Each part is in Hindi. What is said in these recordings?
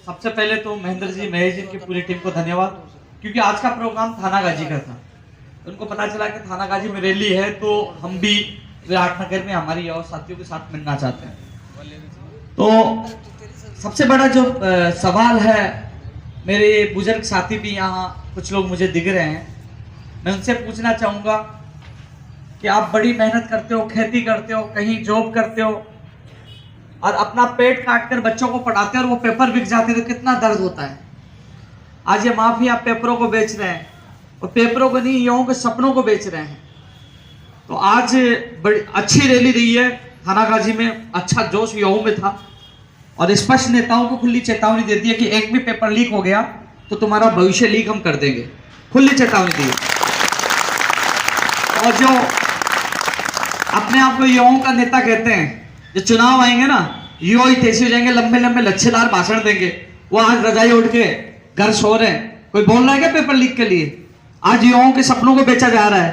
सबसे पहले तो महेंद्र जी, महेश जी की पूरी टीम को धन्यवाद, क्योंकि आज का प्रोग्राम थानागाजी का था। उनको पता चला कि थानागाजी में रैली है, तो हम भी विराटनगर में हमारी और साथियों के साथ मिलना चाहते हैं। तो सबसे बड़ा जो सवाल है, मेरे बुजुर्ग साथी भी यहाँ कुछ लोग मुझे दिख रहे हैं, मैं उनसे पूछना चाहूँगा कि आप बड़ी मेहनत करते हो, खेती करते हो, कहीं जॉब करते हो और अपना पेट काट कर बच्चों को पढ़ाते हैं और वो पेपर बिक जाते हैं, तो कितना दर्द होता है। आज ये माफिया पेपरों को बेच रहे हैं, और पेपरों को नहीं, युवाओं के सपनों को बेच रहे हैं। तो आज बड़ी अच्छी रैली रही है थानागाजी में, अच्छा जोश युवाओं में था, और स्पष्ट नेताओं को खुली चेतावनी दे दी है कि एक भी पेपर लीक हो गया तो तुम्हारा भविष्य लीक हम कर देंगे, खुली चेतावनी दी। और जो अपने आप को युवाओं का नेता कहते हैं, जो चुनाव आएंगे ना, युवा ही तेजी हो जाएंगे, लंबे लंबे लच्छेदार भाषण देंगे। वो आज रजाई उठ के घर सो रहे हैं, कोई बोल रहा है क्या पेपर लीक के लिए? आज युवाओं के सपनों को बेचा जा रहा है।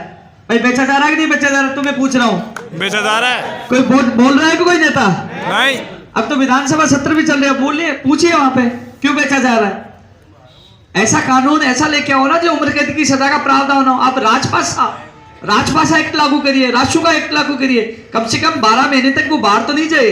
भाई बेचा जा रहा है कि नहीं बेचा जा रहा? तुम्हें पूछ रहा हूँ, बेचा जा रहा है? कोई बोल रहा है कि कोई नेता? नहीं। अब तो विधानसभा सत्र भी चल रहे हैं, बोलिए, पूछिए वहां पे क्यों बेचा जा रहा है। ऐसा कानून ऐसा लेके आओ ना जो उम्र कैद की सजा का प्रावधान हो। आप राजपासा एक्ट लागू करिए, राशुका एक्ट लागू करिए, कम से कम 12 महीने तक वो बाहर तो नहीं जाए,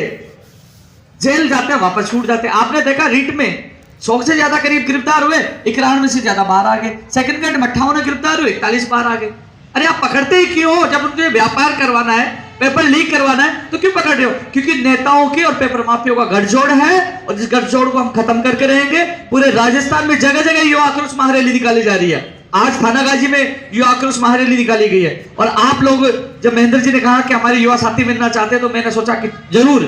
जेल जाते हैं, वापस छूट जाते हैं। आपने देखा रिट में 100 से ज्यादा करीब गिरफ्तार हुए, 91 से ज्यादा बाहर आ गए। सेकंड ग्रेड में 58 गिरफ्तार हुए, 41 बाहर आ गए। अरे आप पकड़ते ही क्यों हो? जब उनको व्यापार करवाना है, पेपर लीक करवाना है, तो क्यों पकड़ रहे हो? क्योंकि नेताओं की और पेपर माफियों का गठजोड़ है, और जिस गठजोड़ को हम खत्म करके रहेंगे। पूरे राजस्थान में जगह जगह युवा आक्रोश महारैली निकाली जा रही है। आज थानागाजी में युवा आक्रोश महारैली निकाली गई है। और आप लोग, जब महेंद्र जी ने कहा कि हमारे युवा साथी मिलना चाहते हैं, तो मैंने सोचा कि जरूर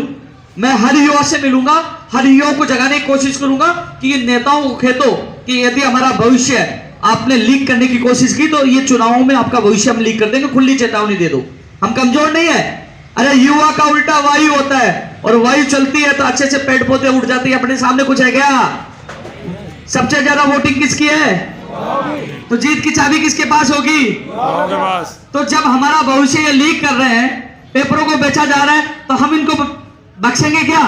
मैं हर युवा से मिलूंगा, हर युवा को जगाने की कोशिश करूंगा कि ये नेताओं को खेतो कि यदि हमारा भविष्य आपने लीक करने की कोशिश की तो ये चुनावों में आपका भविष्य हम लीक कर देंगे, खुली चेतावनी दे दो। हम कमजोर नहीं है। अरे युवा का उल्टा वायु होता है, और वायु चलती है तो अच्छे से पेड़ पौधे उठ जाते हैं। अपने सामने कुछ है क्या? सबसे ज्यादा वोटिंग किसकी है? तो जीत की चाबी किसके पास होगी? तो जब हमारा भविष्य ये लीक कर रहे हैं, पेपरों को बेचा जा रहा है, तो हम इनको बख्शेंगे क्या?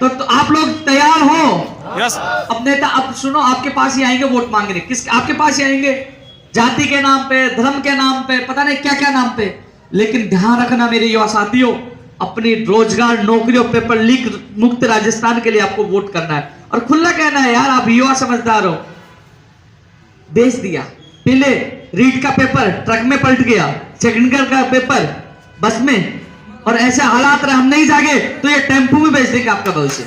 तो आप लोग तैयार हो? यस। अब नेता, अब सुनो, आपके पास ही आएंगे वोट मांगने। किस आपके पास ही आएंगे? जाति के नाम पे, धर्म के नाम पे, पता नहीं क्या क्या नाम पे। लेकिन ध्यान रखना मेरे युवा साथियों, अपनी रोजगार, नौकरी और पेपर लीक मुक्त राजस्थान के लिए आपको वोट करना है, और खुला कहना है यार, आप युवा समझदार हो। बेच दिया, पहले रीट का पेपर ट्रक में पलट गया, सेकंड का पेपर बस में, और ऐसे हालात रहे, हम नहीं जागे तो ये टेम्पो में बेच देंगे आपका भविष्य।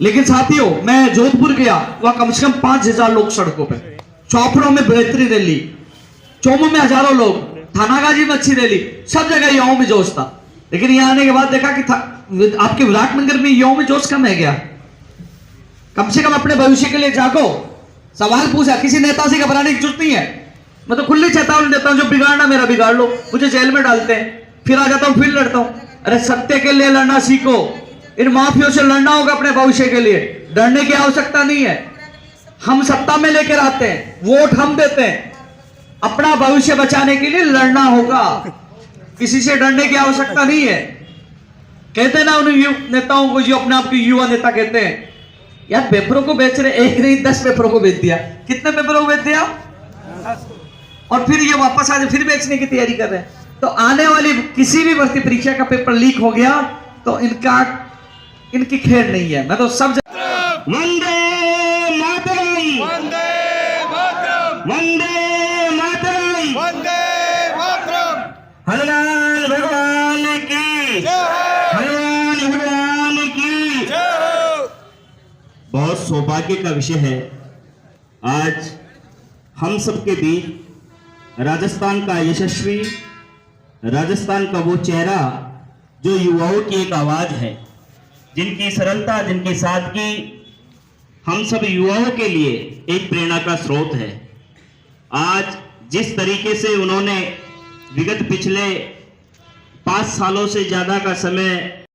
लेकिन साथियों, मैं जोधपुर गया, वहां कम से कम 5000 लोग सड़कों पे, चौपड़ों में बेहतरीन रैली, चौमू में हजारों लोग, थानागाजी में अच्छी रैली, सब जगह युवाओं में जोश था। लेकिन यहाँ आने के बाद देखा कि आपके विराटनगर में युवाओं में जोश कम है गया। कम से कम अपने भविष्य के लिए जागो। सवाल पूछा, किसी नेता से घबराने की जरूरत नहीं है। मैं तो खुली चेतावनी देता हूं, जो बिगाड़ना मेरा बिगाड़ लो, मुझे जेल में डालते हैं, फिर आ जाता हूं, फिर लड़ता हूं। अरे सत्य के लिए लड़ना सीखो, इन माफियों से लड़ना होगा अपने भविष्य के लिए। डरने की आवश्यकता नहीं है। हम सत्ता में लेकर आते हैं, वोट हम देते हैं, अपना भविष्य बचाने के लिए लड़ना होगा, किसी से डरने की आवश्यकता नहीं है। कहते ना उन नेताओं को, जो अपने आप के युवा नेता कहते हैं, यार पेपरों को बेच रहे, एक नहीं 10 पेपरों को बेच दिया। कितने पेपरों को बेच दिया? और फिर ये वापस आज फिर बेचने की तैयारी कर रहे हैं। तो आने वाली किसी भी भर्ती परीक्षा का पेपर लीक हो गया तो इनकी खेर नहीं है। मैं तो सब वंदे मातरम, वंदे मातरम, वंदे मातरम, वंदे मातरम। हनुमान भगवान की जय, हनुमान भगवान की जय। बहुत सौभाग्य का विषय है, आज हम सबके बीच राजस्थान का यशस्वी, राजस्थान का वो चेहरा जो युवाओं की एक आवाज है, जिनकी सरलता, जिनकी सादगी हम सब युवाओं के लिए एक प्रेरणा का स्रोत है। आज जिस तरीके से उन्होंने विगत पिछले 5 सालों से ज्यादा का समय